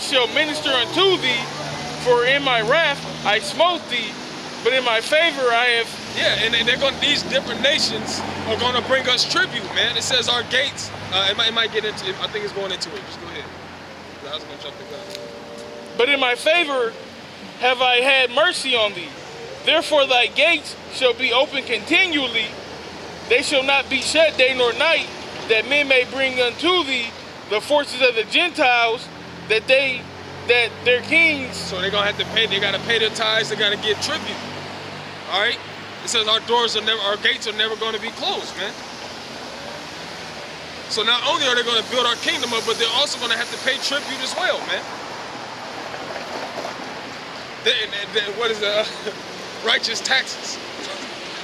kings shall minister unto thee, for in my wrath I smote thee, but in my favor I have. Yeah, and they're going. These different nations are going to bring us tribute, man. It says our gates. It might get into. I think it's going into it. Just go ahead. I was going to jump the gun. But in my favor have I had mercy on thee. Therefore thy gates shall be open continually. They shall not be shut day nor night, that men may bring unto thee the forces of the Gentiles, that their kings. So they're gonna have to pay. They gotta pay their tithes. They gotta get tribute. All right. It says our gates are never going to be closed, man. So not only are they going to build our kingdom up, but they're also going to have to pay tribute as well, man. What is the righteous taxes?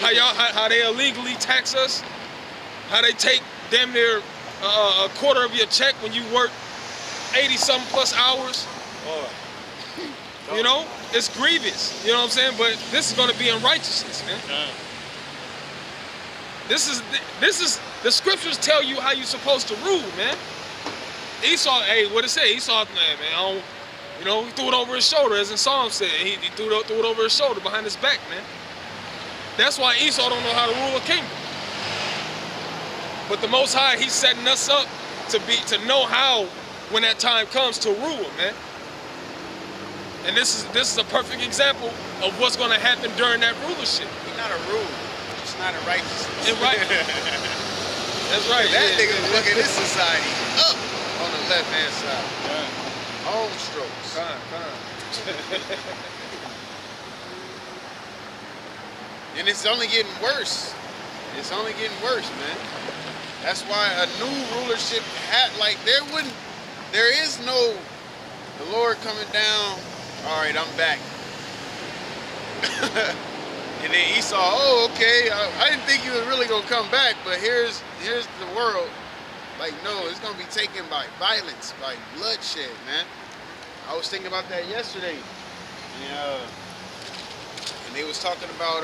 How they illegally tax us? How they take damn near a quarter of your check when you work 80-something plus hours? You know, it's grievous. You know what I'm saying? But this is going to be in righteousness, man. This is the scriptures tell you how you're supposed to rule, man. Esau, hey, what it say? Esau, man, you know, he threw it over his shoulder, as in Psalm said. He threw it over his shoulder, behind his back, man. That's why Esau don't know how to rule a kingdom. But the Most High, he's setting us up to know how, when that time comes, to rule, man. And this is a perfect example of what's going to happen during that rulership. He's not a rule, it's not a righteousness. And right. That's right. That nigga look at this society up on the left hand side. Home strokes. And it's only getting worse. It's only getting worse, man. That's why a new rulership there is no the Lord coming down. All right, I'm back. And then Esau, oh, okay, I didn't think you were really gonna come back, but here's the world. Like, no, it's gonna be taken by violence, by bloodshed, man. I was thinking about that yesterday. Yeah. And they was talking about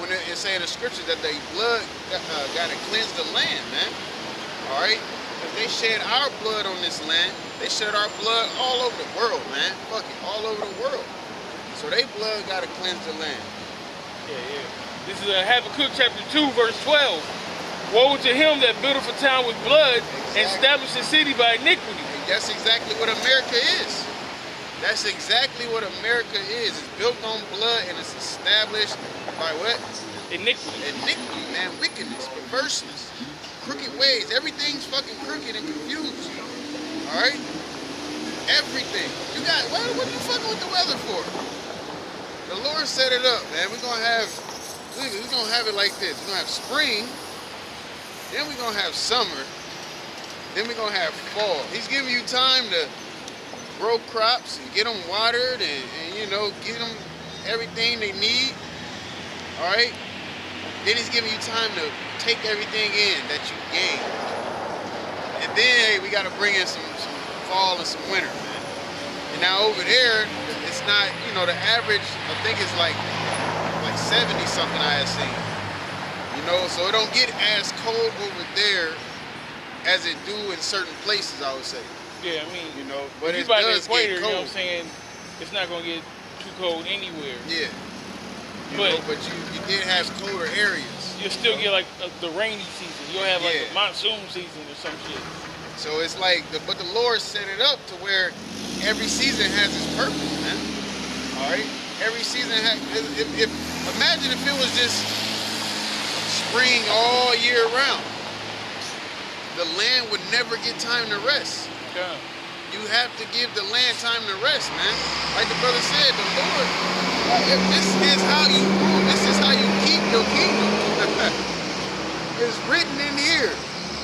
when it's saying in the scriptures that the blood gotta cleanse the land, man. All right. They shed our blood on this land. They shed our blood all over the world, man. Fuck it, all over the world. So they blood gotta cleanse the land. Yeah. This is Habakkuk chapter 2, verse 12. Woe to him that buildeth a town with blood, and establish a city by iniquity. And that's exactly what America is. That's exactly what America is. It's built on blood and it's established by what? Iniquity. Iniquity, man. Wickedness, perverseness. Crooked ways. Everything's fucking crooked and confused. Alright? Everything. What are you fucking with the weather for? The Lord set it up, man. We're gonna have it like this. We're gonna have spring, then we're gonna have summer, then we're gonna have fall. He's giving you time to grow crops and get them watered and you know, get them everything they need. Alright? Then he's giving you time to take everything in that you gain. And then, hey, we got to bring in some fall and some winter, man. And now over there, it's not, you know, the average, I think it's like 70 something I have seen. You know, so it don't get as cold over there as it do in certain places, I would say. Yeah, I mean, you know, but it by the does equator, get cold. you know what I'm saying? It's not going to get too cold anywhere. Yeah. But you did have colder areas. You'll still get like the rainy season. You'll have like a monsoon season or some shit. So it's like, but the Lord set it up to where every season has its purpose, man. All right? Every season has, imagine if it was just spring all year round. The land would never get time to rest. Yeah. You have to give the land time to rest, man. Like the brother said, the Lord, this is how you rule. This is how you keep your kingdom. It's written in here.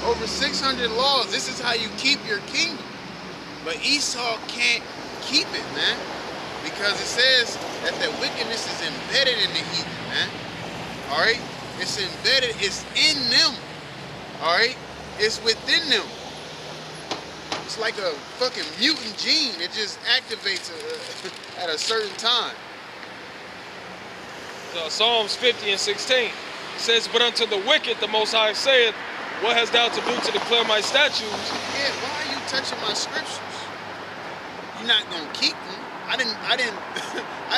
Over 600 laws. This is how you keep your kingdom. But Esau can't keep it, man. Because it says that the wickedness is embedded in the heathen, man. Alright? It's embedded. It's in them. Alright? It's within them. It's like a fucking mutant gene. It just activates at a certain time. Psalms 50 and 16 says, but unto the wicked the Most High saith, What hast thou to do to declare my statutes? Yeah, why are you touching my scriptures? You're not gonna keep them. I didn't I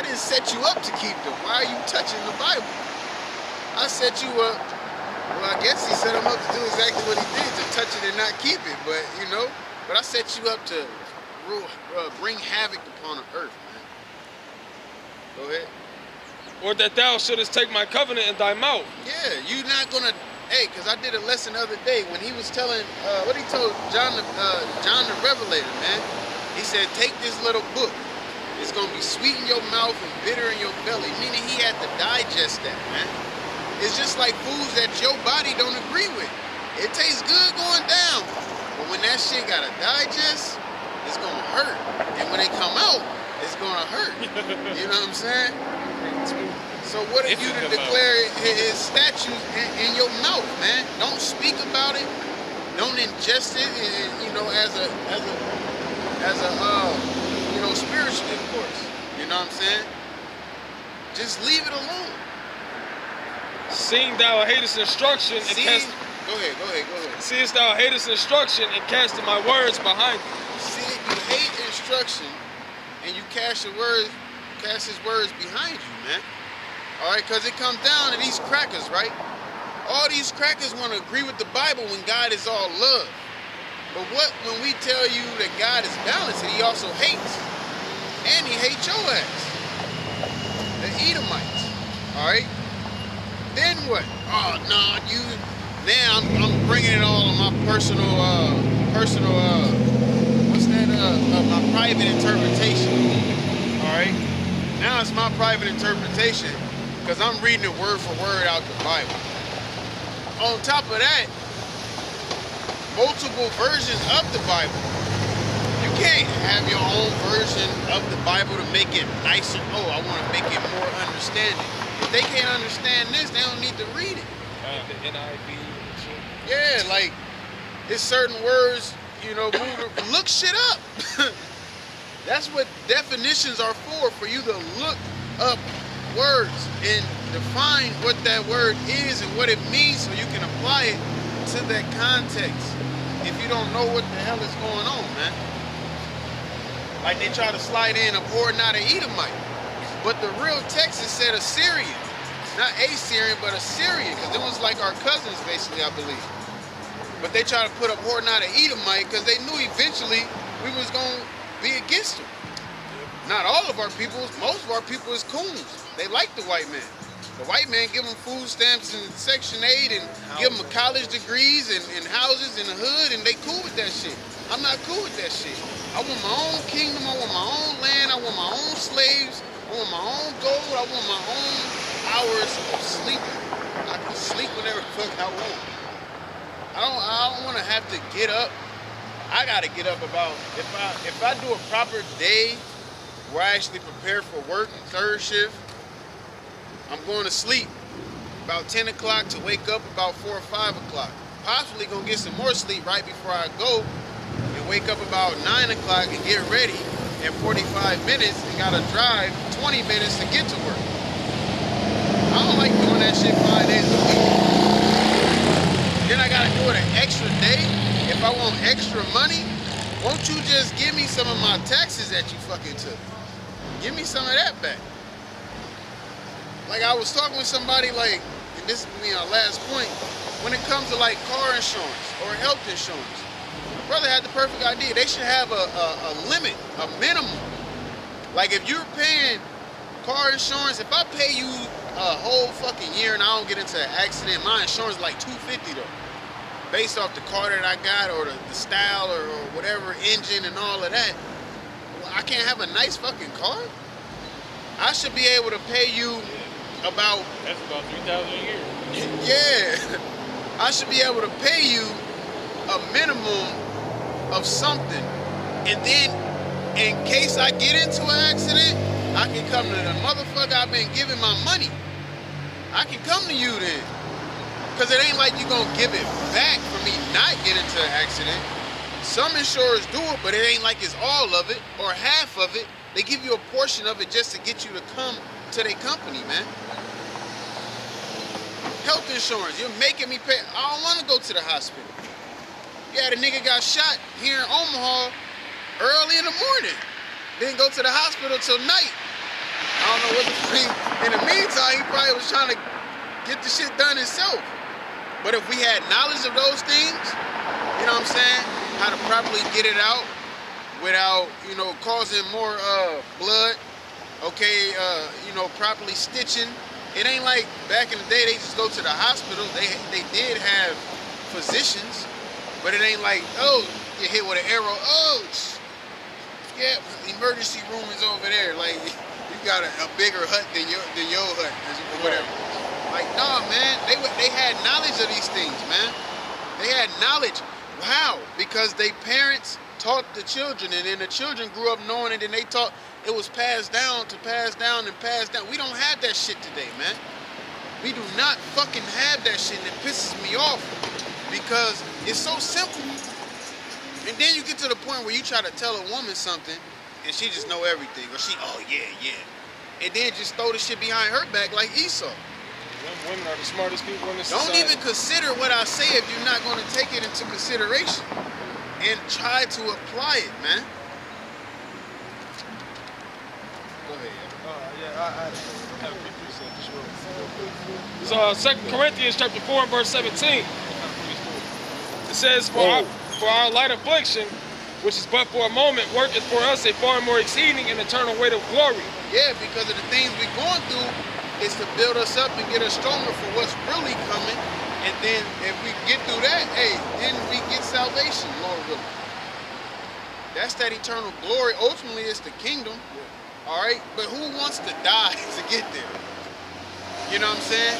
didn't set you up to keep them. Why are you touching the Bible? I set you up. Well, I guess he set him up to do exactly what he did, to touch it and not keep it. But you know, but I set you up to bring havoc upon the earth, man. Go ahead. Or that thou shouldest take my covenant in thy mouth. Yeah, you're not gonna. Hey, because I did a lesson the other day when he was telling what he told John the Revelator, man. He said, take this little book. It's gonna be sweet in your mouth and bitter in your belly. Meaning he had to digest that, man. It's just like foods that your body don't agree with. It tastes good going down, but when that shit gotta digest, it's gonna hurt. And when they come out, it's gonna hurt. You know what I'm saying? So what if you to declare his statutes in your mouth, man? Don't speak about it. Don't ingest it, you know, as a you know, spiritually, of course. You know what I'm saying? Just leave it alone. Seeing thou hatest instruction and cast. Go ahead. Seest thou hatest instruction and casting my words behind thee. See, you hate instruction and you cast his words behind you, man. All right, because it comes down to these crackers, right? All these crackers want to agree with the Bible when God is all love. But what when we tell you that God is balanced and he also hates? And he hates your ass. The Edomites. All right? Then what? Oh, no, now I'm bringing it all on my personal, what's that, my private interpretation. All right? Now it's my private interpretation because I'm reading it word for word out the Bible. On top of that, multiple versions of the Bible. You can't have your own version of the Bible to make it nicer. Oh, I want to make it more understanding. If they can't understand this, they don't need to read it. The NIV and shit. Yeah, like, it's certain words, you know, look shit up. That's what definitions are for you to look up words and define what that word is and what it means so you can apply it to that context. If you don't know what the hell is going on, man. Like they try to slide in a or not an Edomite. But the real text is said Assyrian. Not Assyrian, but Assyrian, because it was like our cousins, basically, I believe. But they try to put up or not an Edomite because they knew eventually we was going to be against them. Not all of our people, most of our people is coons. They like the white man. The white man give them food stamps and Section 8 and give them college degrees and houses in the hood, and they cool with that shit. I'm not cool with that shit. I want my own kingdom, I want my own land, I want my own slaves, I want my own gold, I want my own hours of sleeping. I can sleep whenever the fuck I want. I don't want to have to get up. I got to get up about, if I do a proper day where I actually prepare for work, third shift, I'm going to sleep about 10 o'clock to wake up about 4 or 5 o'clock. Possibly going to get some more sleep right before I go and wake up about 9 o'clock and get ready in 45 minutes and got to drive 20 minutes to get to work. I don't like doing that shit 5 days a week. Then I got to do it an extra day. If I want extra money, won't you just give me some of my taxes that you fucking took? Give me some of that back. Like I was talking with somebody like, and this is our last point, when it comes to like car insurance or health insurance, my brother had the perfect idea. They should have a limit, a minimum. Like if you're paying car insurance, if I pay you a whole fucking year and I don't get into an accident, my insurance is like $250 though. Based off the car that I got or the style or whatever engine and all of that. Well, I can't have a nice fucking car? I should be able to pay you about... That's about $3,000 a year. Yeah. I should be able to pay you a minimum of something. And then, in case I get into an accident, I can come to the motherfucker I've been giving my money. I can come to you then. Because it ain't like you're going to give it back for me not getting into an accident. Some insurers do it, but it ain't like it's all of it or half of it. They give you a portion of it just to get you to come to their company, man. Health insurance. You're making me pay. I don't want to go to the hospital. Yeah, the nigga got shot here in Omaha early in the morning. Didn't go to the hospital till night. I don't know what the fuck. In the meantime, he probably was trying to get the shit done himself. But if we had knowledge of those things, you know what I'm saying? How to properly get it out without, you know, causing more blood. Okay, you know, properly stitching. It ain't like back in the day they just go to the hospital. They did have physicians, but it ain't like, oh, you hit with an arrow. Oh, yeah, the emergency room is over there. Like you got a bigger hut than your hut or whatever. Like, nah, man, they had knowledge of these things, man. They had knowledge. How? Because they parents taught the children, and then the children grew up knowing it, and they taught. It was passed down to pass down and passed down. We don't have that shit today, man. We do not fucking have that shit, and it pisses me off because it's so simple. And then you get to the point where you try to tell a woman something, and she just know everything, or she, oh yeah, yeah, and then just throw the shit behind her back like Esau. Women are the smartest people in the society. Don't even consider what I say if you're not going to take it into consideration and try to apply it, man. I have a few precepts, sure. So 2 Corinthians chapter 4 and verse 17. It says, for our light affliction, which is but for a moment, worketh for us a far more exceeding and eternal weight of glory. Yeah, because of the things we're going through is to build us up and get us stronger for what's really coming. And then if we get through that, hey, then we get salvation, Lord willing. That's that eternal glory. Ultimately, it's the kingdom. All right, but who wants to die to get there? You know what I'm saying?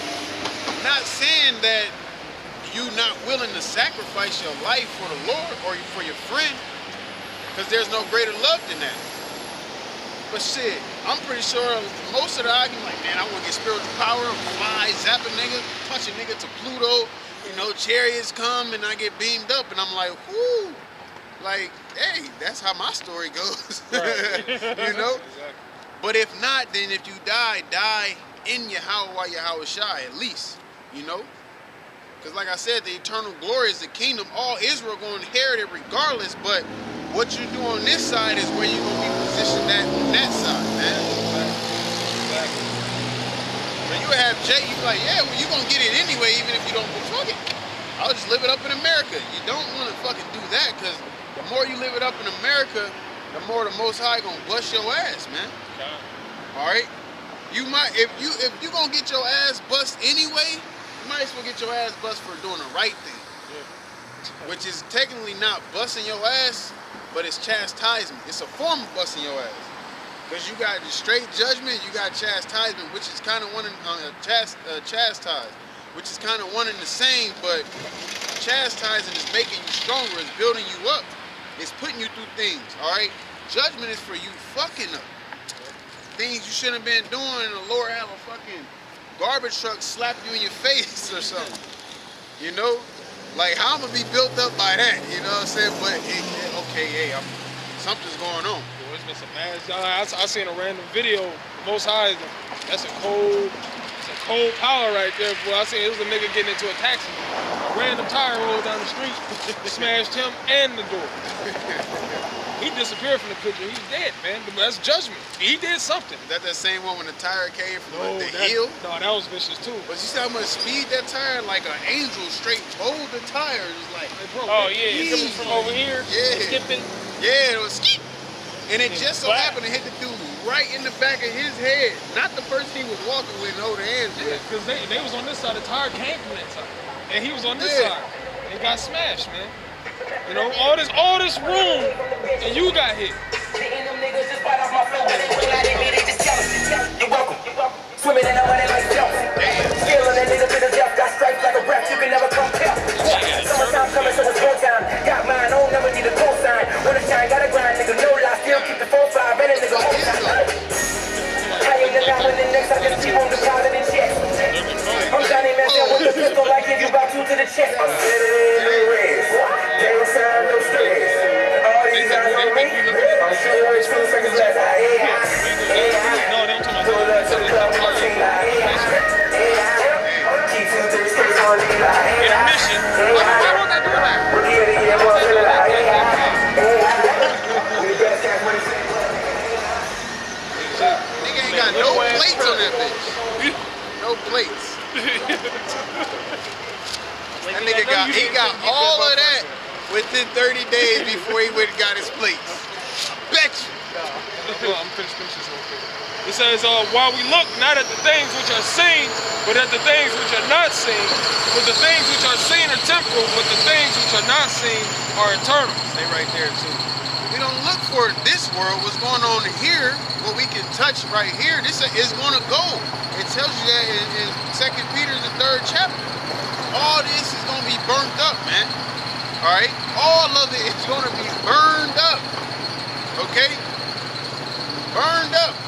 I'm not saying that you not willing to sacrifice your life for the Lord or for your friend, because there's no greater love than that. But shit, I'm pretty sure most of the argument, like, man, I want to get spiritual power, fly, zap a nigga, punch a nigga to Pluto, you know, chariots come and I get beamed up, and I'm like, whoo. Like, hey, that's how my story goes. Right. You know? Exactly. But if not, then if you die in YAHAWAH, YAHAWASHI at least, you know? Because like I said, the eternal glory is the kingdom. All Israel going to inherit it regardless, but what you do on this side is where you're going to be positioned at on that side, man. Exactly. But you have Jay, you like, yeah, well, you're going to get it anyway, even if you don't go fuck it. I'll just live it up in America. You don't want to fucking do that, because the more you live it up in America, the more the Most High gonna bust your ass, man. Okay. All right. You might, if you gonna get your ass bust anyway, you might as well get your ass bust for doing the right thing. Yeah. Which is technically not busting your ass, but it's chastisement. It's a form of busting your ass. Because you got straight judgment, you got chastisement, which is kind of one in chastise, which is kind of one and the same, but chastising is making you stronger, it's building you up. It's putting you through things, all right? Judgment is for you fucking up. Things you shouldn't have been doing, and the Lord have a fucking garbage truck slap you in your face or something. You know? Like, how I'm going to be built up by that, you know what I'm saying? But, okay, hey, something's going on. Yo, it's been some mad. I seen a random video, the Most High, that's a cold power right there, boy. I seen it was a nigga getting into a taxi. A random tire rolled down the street, smashed him and the door. He disappeared from the picture. He's dead, man. That's judgment. He did something. Is that same one when the tire came from the hill? No, that was vicious too. But you see how much speed that tire? Like an angel straight bowled the tire. It was like, hey, bro, oh yeah, coming from over here, skipping. Yeah, it was skip. And it just so happened to hit the dude right in the back of his head. Not the person he was walking with and holding hands with. Because they was on this side. The tire came from that side. And he was on this side. And got smashed, man. You know, all this room, and you got hit. You're welcome. Swimming in the money like jump. Skill on that nigga to the depth. Got stripes like a rap, you can never come tell. Summertime coming, so it's go time. Got mine, don't never need a cosign. When it's time, gotta grind, nigga, no lie. Still keep the 4-5, and a nigga whole time. Higher than that, when the next I just keep on depositing checks. I'm Johnny Manziel with the pistol, like give you about 2 to the chest. I'm sitting in the race. They don't sound no stress. All these guys on me. I'm sure it's 2 seconds left. Pull up to the club, my team like, plates on that bitch. No plates. That nigga got all of that within 30 days before he went and got his plates. Bet you. I'm finished this real quick. It says, while we look not at the things which are seen, but at the things which are not seen. For the things which are seen are temporal, but the things which are not seen are eternal. Stay right there too. We don't look for this world, what's going on here, what we can touch right here. This is going to go. It tells you that in 2 Peter, the 3rd chapter. All this is going to be burnt up, man. All right? All of it is going to be burned up. Okay? Burned up.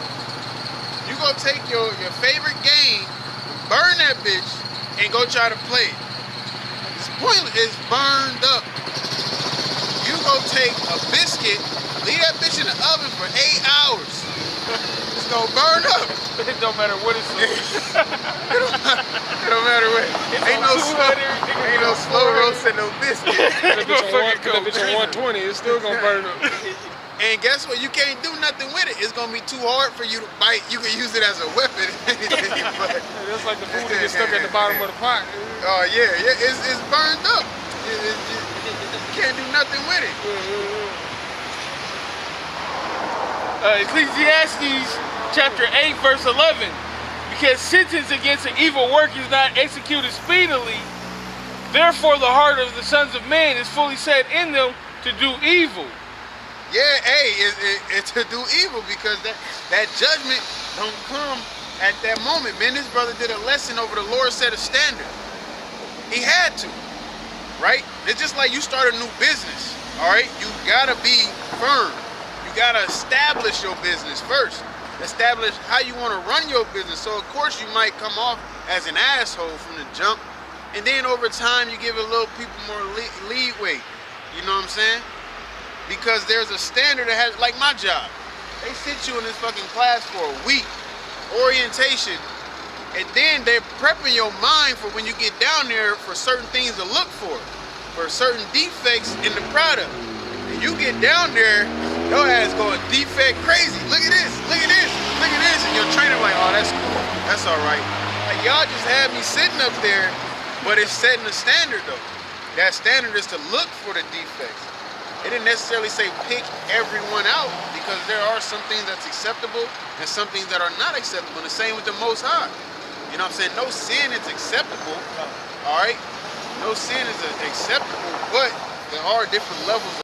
You go take your favorite game, burn that bitch, and go try to play it. It's pointless. It's burned up. You go take a biscuit, leave that bitch in the oven for 8 hours. It's gonna burn up. It don't matter what it's doing. It don't matter what. Ain't no slow roast and no biscuit. That bitch on 120, it's still gonna burn up. And guess what? You can't do nothing with it. It's gonna be too hard for you to bite. You can use it as a weapon. That's like the food that gets stuck at the bottom of the pot. Oh yeah, it's burned up. You can't do nothing with it. Ecclesiastes chapter 8 verse 11. Because sentence against an evil work is not executed speedily, therefore the heart of the sons of men is fully set in them to do evil. Yeah, hey, it's to do evil, because that judgment don't come at that moment. Man, this brother did a lesson over the Lord set a standard. He had to, right? It's just like you start a new business, all right? You gotta be firm. You gotta establish your business first. Establish how you wanna run your business. So of course you might come off as an asshole from the jump, and then over time you give a little people more leeway. You know what I'm saying? Because there's a standard that has, like my job. They sit you in this fucking class for a week, orientation, and then they're prepping your mind for when you get down there for certain things to look for certain defects in the product. And you get down there, your ass going defect crazy. Look at this, look at this, look at this. And your trainer like, oh, that's cool, that's all right. Like, y'all just had me sitting up there, but it's setting a standard though. That standard is to look for the defects. It didn't necessarily say pick everyone out, because there are some things that's acceptable and some things that are not acceptable. And the same with the Most High. You know what I'm saying? No sin is acceptable, all right? No sin is acceptable, but there are different levels